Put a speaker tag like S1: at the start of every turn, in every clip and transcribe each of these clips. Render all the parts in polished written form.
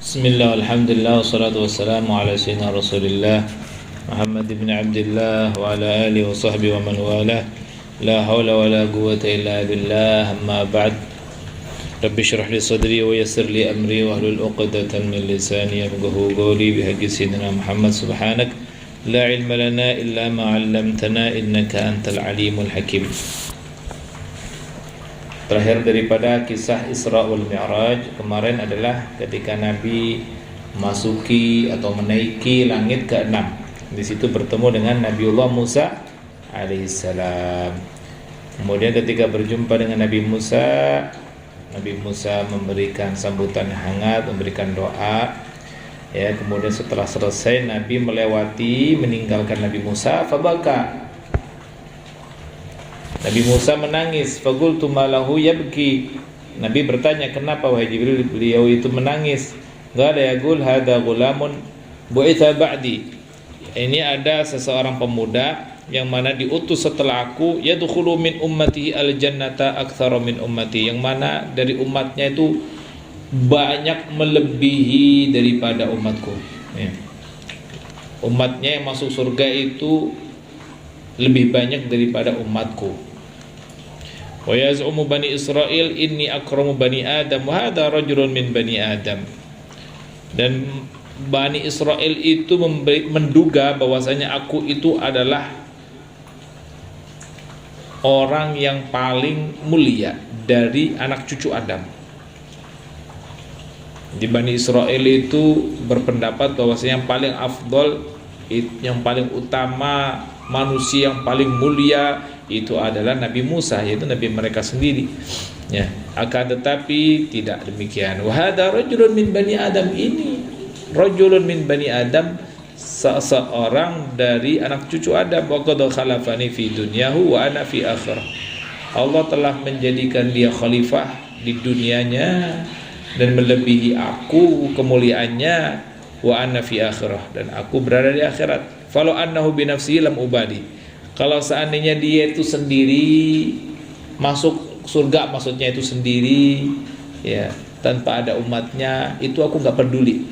S1: Bismillah, alhamdulillah, wassalatu wassalamu ala sayyidina rasulillah Muhammad ibn Abdullah wa ala alihi wa sahbihi wa man wala. La hawla wa la quwwata illa billah, amma ba'd. Rabbi syrah li sadri wa yassir li amri wa hlul uqdatan min lisani yafqahu qawli bihaqqi sayyidina Muhammad. Subhanak la ilma lana illa ma 'allamtana innaka antal alimul hakim. Terakhir daripada kisah Isra wal Mi'raj kemarin adalah ketika Nabi masuki atau menaiki langit ke-6. Di situ bertemu dengan Nabiullah Musa alaihissalam. Kemudian ketika berjumpa dengan Nabi Musa memberikan sambutan hangat, memberikan doa. Ya, kemudian setelah selesai Nabi melewati, meninggalkan Nabi Musa, fabaka. Nabi Musa menangis. Faqultu ma lahu yabki. Nabi bertanya, kenapa wahai Jibril beliau itu menangis? Qala yaqul hadza ghulamun bu'itha ba'di. Ini ada seseorang pemuda yang mana diutus setelah aku, yadkhulu min ummati al-jannata aktsara min ummati, yang mana dari umatnya itu banyak melebihi daripada umatku. Ya. Umatnya yang masuk surga itu lebih banyak daripada umatku. Wa yaz'umu bani Israil inni akramu bani Adam wa hadha rajulun min bani Adam. Dan Bani Israel itu menduga bahwasanya aku itu adalah orang yang paling mulia dari anak cucu Adam. Di Bani Israel itu berpendapat bahwasanya yang paling afdol, yang paling utama, manusia yang paling mulia itu adalah Nabi Musa, yaitu Nabi mereka sendiri. Ya, akan tetapi tidak demikian. Wa hadza rajulun min bani Adam, ini rajulun min bani Adam, seseorang dari anak cucu Adam. Wa qad khalafani fi dunyahu wa ana fi akhirah. Allah telah menjadikan dia khalifah di dunianya dan melebihi aku kemuliaannya, wa ana fi akhirah, dan aku berada di akhirat. Falau annahu bi nafsihi lam ubadi. Kalau seandainya dia itu sendiri masuk surga, maksudnya itu sendiri, ya, tanpa ada umatnya, itu aku nggak peduli.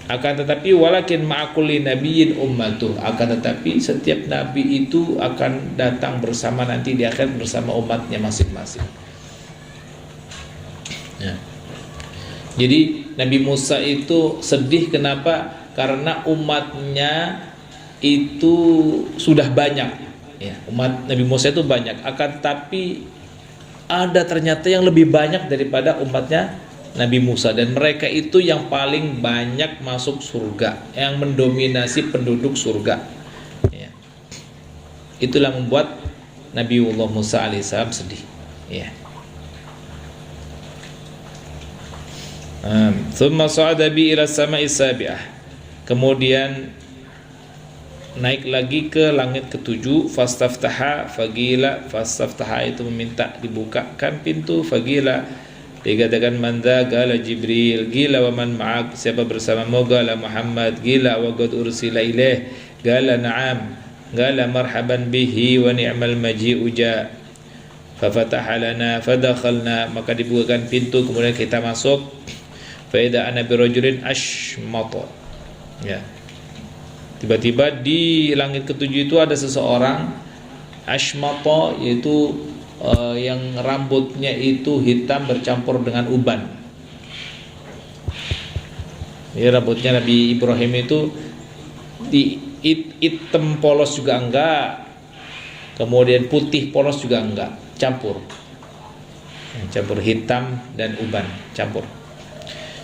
S1: Akan tetapi walakin ma'kulli nabiyyin ummatuh, akan tetapi setiap nabi itu akan datang bersama nanti di akhir bersama umatnya masing-masing. Ya. Jadi Nabi Musa itu sedih, kenapa? Karena umatnya itu sudah banyak, ya, umat Nabi Musa itu banyak, akan tapi ada ternyata yang lebih banyak daripada umatnya Nabi Musa, dan mereka itu yang paling banyak masuk surga, yang mendominasi penduduk surga, ya. Itulah membuat Nabiullah Musa alaihissalam sedih, ya. Thumma sa'ada bi ila sama'i sabi'ah. Kemudian naik lagi ke langit ketujuh. Fastaftaha fagila. Fastaftaha itu meminta dibukakan pintu. Fagila dikatakan mandha, gala Jibril. Gila wa man ma'ak, siapa bersamamu? Gala Muhammad. Gila wa qad ursila ilaih. Gala na'am. Gala marhaban bihi wa ni'mal maji'u ja. Fafataha lana fadakhalna, maka dibukakan pintu, kemudian kita masuk. Fa idza ana bi rajulin ashmata, ya. Tiba-tiba di langit ketujuh itu ada seseorang ashmata, yaitu yang rambutnya itu hitam bercampur dengan uban. Ya, rambutnya Nabi Ibrahim itu hitam polos juga enggak, kemudian putih polos juga enggak, campur hitam dan uban, campur.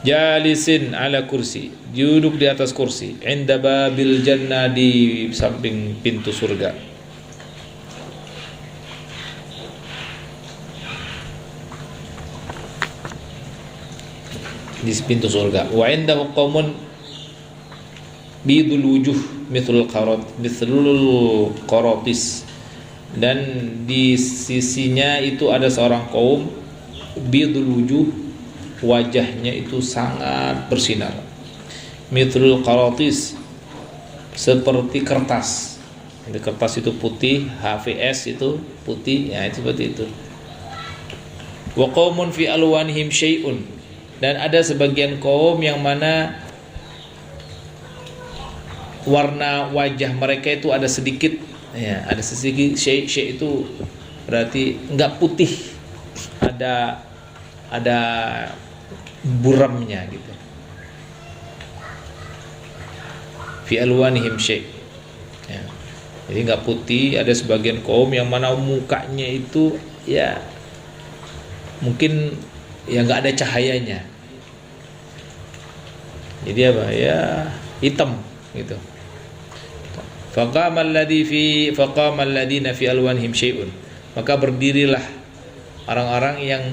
S1: Jalisin ala kursi, duduk di atas kursi, inda babil jannah, di samping pintu surga. Di pintu surga. Wa indahu qaumun bidul wujuh mithlul qaratis, dan di sisinya itu ada seorang kaum bidul wujuh, wajahnya itu sangat bersinar, mithlul qaratis, seperti kertas. Jadi kertas itu putih, HVS itu putih, ya, itu seperti itu. Wa qaumun fi alwanihim syai'un, Dan ada sebagian kaum yang mana warna wajah mereka itu ada sedikit, ya, ada sedikit syai itu berarti enggak putih, ada buramnya gitu. Fi alwanihim syai, ya. Jadi enggak putih. Ada sebagian kaum yang mana mukanya itu ya mungkin ya enggak ada cahayanya. Jadi apa? Ya hitam gitu. Faqama alladhina fi alwanihim syai'un. Maka berdirilah orang-orang yang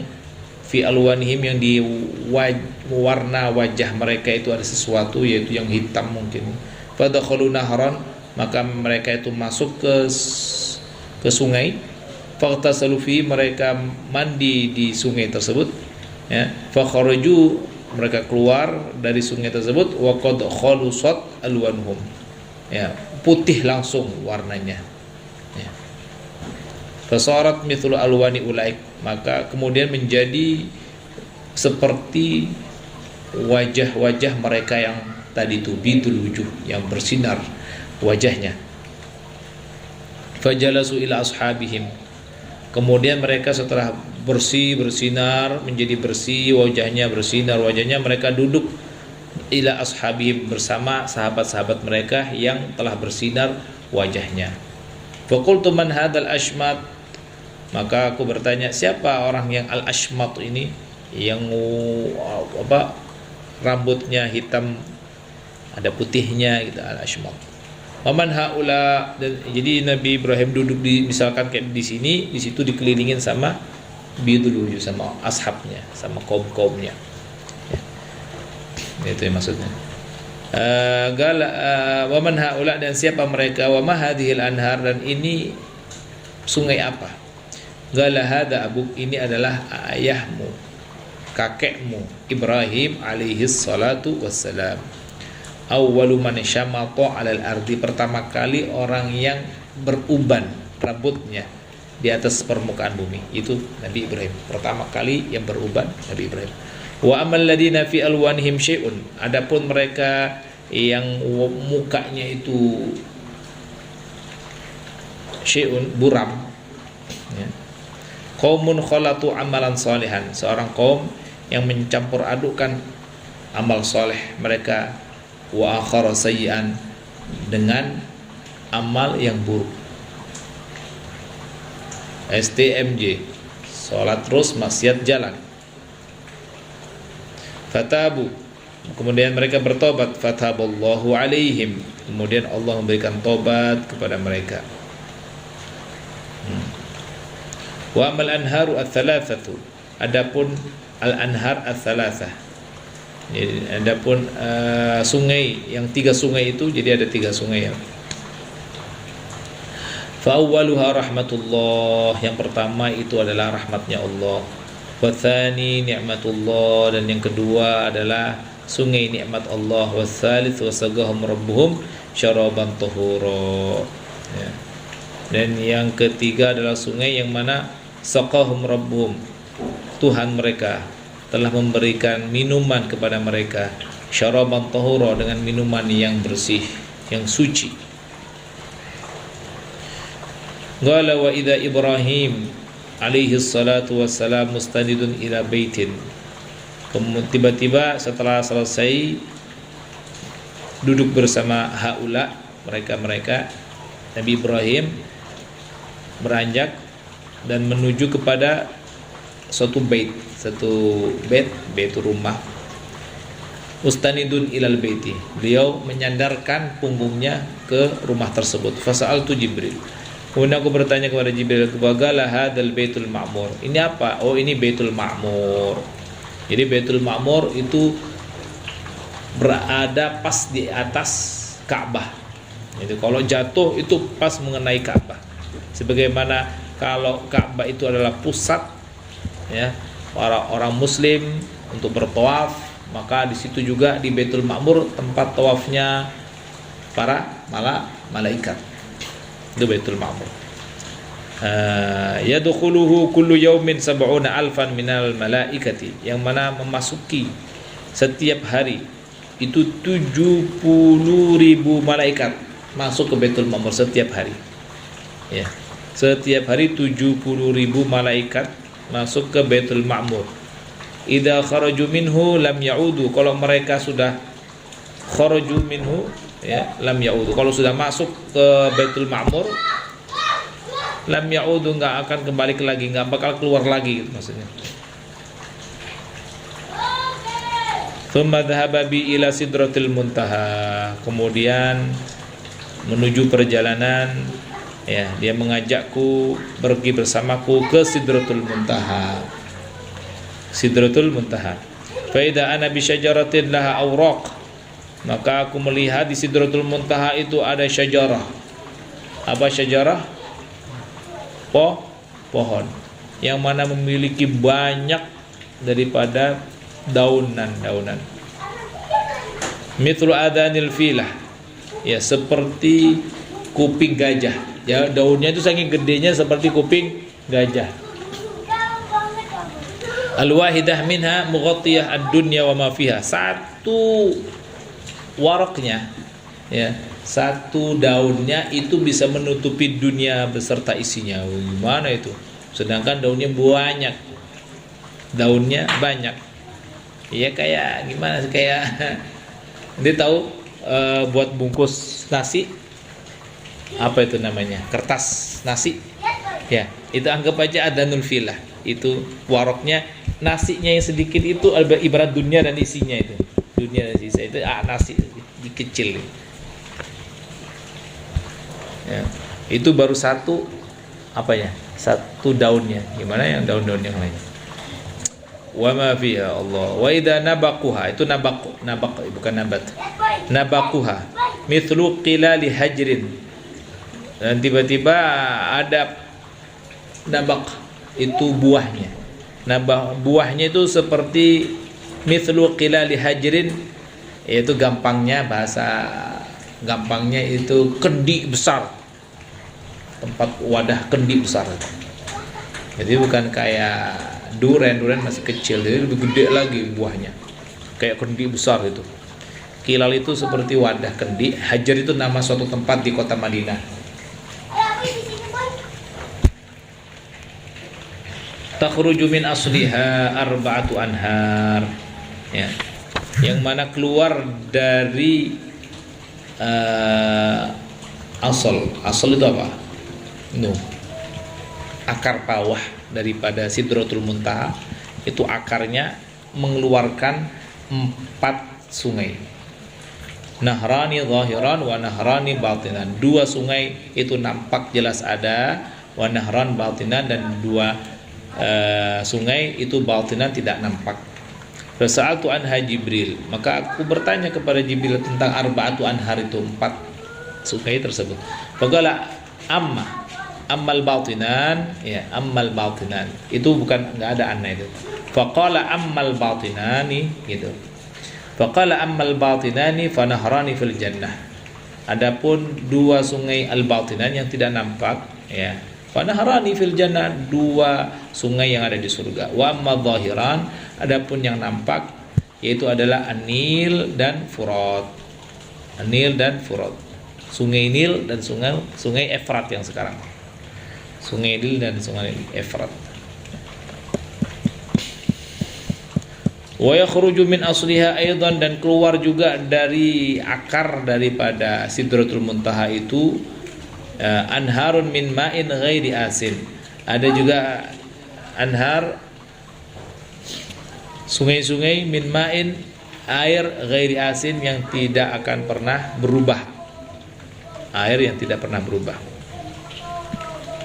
S1: fi alwanihim, yang di warna wajah mereka itu ada sesuatu, yaitu yang hitam mungkin. Fadakhalu nahran, maka mereka itu masuk ke sungai. Faqtasalu fi, mereka mandi di sungai tersebut, ya. Fakharaju, mereka keluar dari sungai tersebut. Wa qad khalusat alwanhum, ya, putih langsung warnanya, ya. Fasarat mithlu alwani ulaik, maka kemudian menjadi seperti wajah-wajah mereka yang tadi itu, bidul wujuh, yang bersinar wajahnya. Fajalasu ila ashabihim, kemudian mereka setelah bersinar, menjadi bersih wajahnya, bersinar wajahnya, mereka duduk ila ashabihim, bersama sahabat-sahabat mereka yang telah bersinar wajahnya. Faqultu man hadzal ashmat, maka aku bertanya, siapa orang yang al-ashmat ini, yang rambutnya hitam ada putihnya gitu, al-ashmat. Waman haula, dan jadi Nabi Ibrahim duduk misalkan kayak di sini, di situ dikelilingin sama bidul wujuh, sama ashabnya, sama kaum-kaumnya. Itu yang maksudnya. Waman haula, dan siapa mereka, wa ma hadhil anhar, dan ini sungai apa. Gala hada abuk, ini adalah ayahmu, kakekmu Ibrahim alaihi salatu wassalam. Awwalu man syamata 'alal ardi, pertama kali orang yang beruban rambutnya di atas permukaan bumi, itu Nabi Ibrahim. Pertama kali yang beruban Nabi Ibrahim. Wa amal ladina fi alwanihim syai'un, adapun mereka yang mukanya itu syai'un, buram, ya. Qaumun khalatu amalan salihan, seorang kaum yang mencampur adukan amal soleh mereka, wa akhara sayyi'an, dengan amal yang buruk. STMJ, sholat terus maksiat jalan. Fatabu, kemudian mereka bertobat. Fataballahu alaihim, kemudian Allah memberikan tobat kepada mereka. Wa amal anharu ats-tsalatsatu, adapun al-anhar ats-tsalatsah, adapun sungai, yang 3 sungai itu, jadi ada 3 sungai ya. Fa awwaluha rahmatullah, yang pertama itu adalah rahmatnya Allah. Wa tsani ni'matullah, dan yang kedua adalah sungai nikmat Allah. Wa tsalits wasaqahum rabbuhum syaraban tahura, ya. Dan yang ketiga adalah sungai yang mana saqahum rabbuhum, Tuhan mereka telah memberikan minuman kepada mereka, syaraban tahura, dengan minuman yang bersih, yang suci. Qala wa idza Ibrahim alaihi salatu wassalam mustanidun ila baitin, kemudian tiba-tiba setelah selesai duduk bersama haula, mereka Nabi Ibrahim beranjak dan menuju kepada suatu bait, baitur rumah. Mustanidun ilal baiti, beliau menyandarkan punggungnya ke rumah tersebut. Fasa'altu Jibril, kemudian aku bertanya kepada Jibril, bagalah hadzal baitul ma'mur, ini apa? Oh, ini baitul ma'mur. Jadi baitul ma'mur itu berada pas di atas Ka'bah. Jadi kalau jatuh itu pas mengenai Ka'bah. Sebagaimana kalau Ka'bah itu adalah pusat, ya, orang muslim untuk bertawaf, maka di situ juga di Baitul Ma'mur tempat tawafnya para malaikat. Itu Baitul Ma'mur. Yadkhuluhu kullu yaumin sab'una alfan minal malaikati, yang mana memasuki setiap hari itu 70.000 malaikat masuk ke Baitul Ma'mur setiap hari. Ya. Setiap hari 70.000 malaikat masuk ke Baitul Ma'mur. Idza kharaju minhu lam ya'udu. Kalau mereka sudah kharaju minhu, ya, lam ya'udu. Kalau sudah masuk ke Baitul Ma'mur, lam ya'udu, enggak akan kembali lagi, enggak bakal keluar lagi gitu maksudnya. Thumma dhahaba bi ila sidratil muntaha. Kemudian menuju perjalanan, ya, dia mengajakku pergi bersamaku ke Sidratul Muntaha. Sidratul Muntaha. Fa idza ana bi syajaratin laha awraq. Maka aku melihat di Sidratul Muntaha itu ada syajarah. Apa syajarah? Pohon yang mana memiliki banyak daripada daunan-daunan. Mithlu adhanil filah, ya, seperti kuping gajah. Ya, daunnya itu saking gedenya seperti kuping gajah. Al-wahidah minha mughattiyah ad-dunya wa ma fiha. Satu waraknya, ya, satu daunnya itu bisa menutupi dunia beserta isinya. Gimana itu? Sedangkan daunnya banyak. Daunnya banyak. Ya kayak gimana? Kayak dia tahu buat bungkus nasi, apa itu namanya, kertas nasi, ya, itu anggap aja adanul filah. Itu waroknya, nasinya yang sedikit itu ibarat dunia dan isinya. Itu dunia dan isinya itu nasi kecil, ya. Itu baru satu apanya, satu daunnya. Gimana yang daun-daun yang lain? Wa ma fiha Allah. Wa idza nabaquha, itu nabaq bukan nabat. Nabaquha mithlu qilali hajrin. Dan tiba-tiba ada nabaq, itu buahnya. Buahnya itu seperti mithlu qilali hajrin, yaitu gampangnya, bahasa gampangnya itu kendi besar. Tempat wadah kendi besar. Jadi bukan kayak duren masih kecil, jadi lebih gede lagi buahnya, kayak kendi besar itu. Kilal itu seperti wadah kendi. Hajar itu nama suatu tempat di kota Madinah. Takhruju min asliha arba'atu anhar, ya, yang mana keluar dari asal itu apa? Akar bawah daripada Sidratul Muntaha itu akarnya mengeluarkan 4 sungai. Nahrani zahiran wa nahrani batinan. 2 sungai itu nampak jelas ada, wa nahran batinan, dan 2 sungai itu batinan tidak nampak. Fasa'altu anha Jibril, maka aku bertanya kepada Jibril tentang arba'atu anhar, itu 4 sungai tersebut. Faqala ammal batinan, ya, ammal batinan itu bukan, enggak ada anna itu. Faqala ammal batinani, gitu. Faqala ammal batinani fanahrani fil jannah. Adapun 2 sungai al-batinan yang tidak nampak, ya, fanahrani fil jannah, 2 sungai yang ada di surga. Wa amma zahiran, adapun yang nampak yaitu adalah An-Nil dan Furat. An-Nil dan Furat. Sungai Nil dan sungai Efrat yang sekarang. Sungai Nil dan sungai Efrat. Wa yakhruju min asliha aidan, dan keluar juga dari akar daripada Sidratul Muntaha itu anharun min ma'in ghairi asin. Ada juga anhar, sungai-sungai, min ma'in, air, ghairi asin, yang tidak akan pernah berubah. Air yang tidak pernah berubah,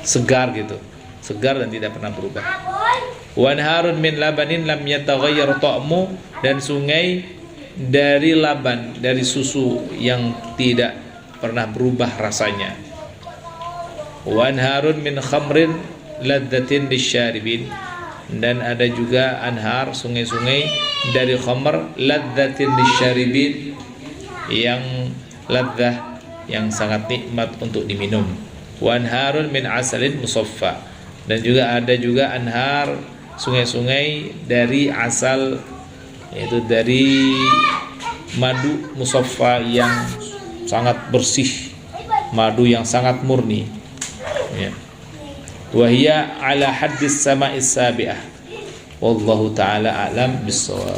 S1: segar gitu, segar dan tidak pernah berubah. Wanharun min labanin lam yataghayyar ta'mu, dan sungai dari laban, dari susu yang tidak pernah berubah rasanya. Wanharun min khamrin ladzatin lisyaribin, dan ada juga anhar, sungai-sungai dari khamr ladzatin lisyaribin, yang ladzah, yang sangat nikmat untuk diminum. Wanharun min asalin musaffa, dan juga ada juga anhar, sungai-sungai dari asal yaitu dari madu musaffa yang sangat bersih, madu yang sangat murni, ya. Wahia ala haddis sama'is sabi'ah. Wallahu ta'ala a'lam bissawab.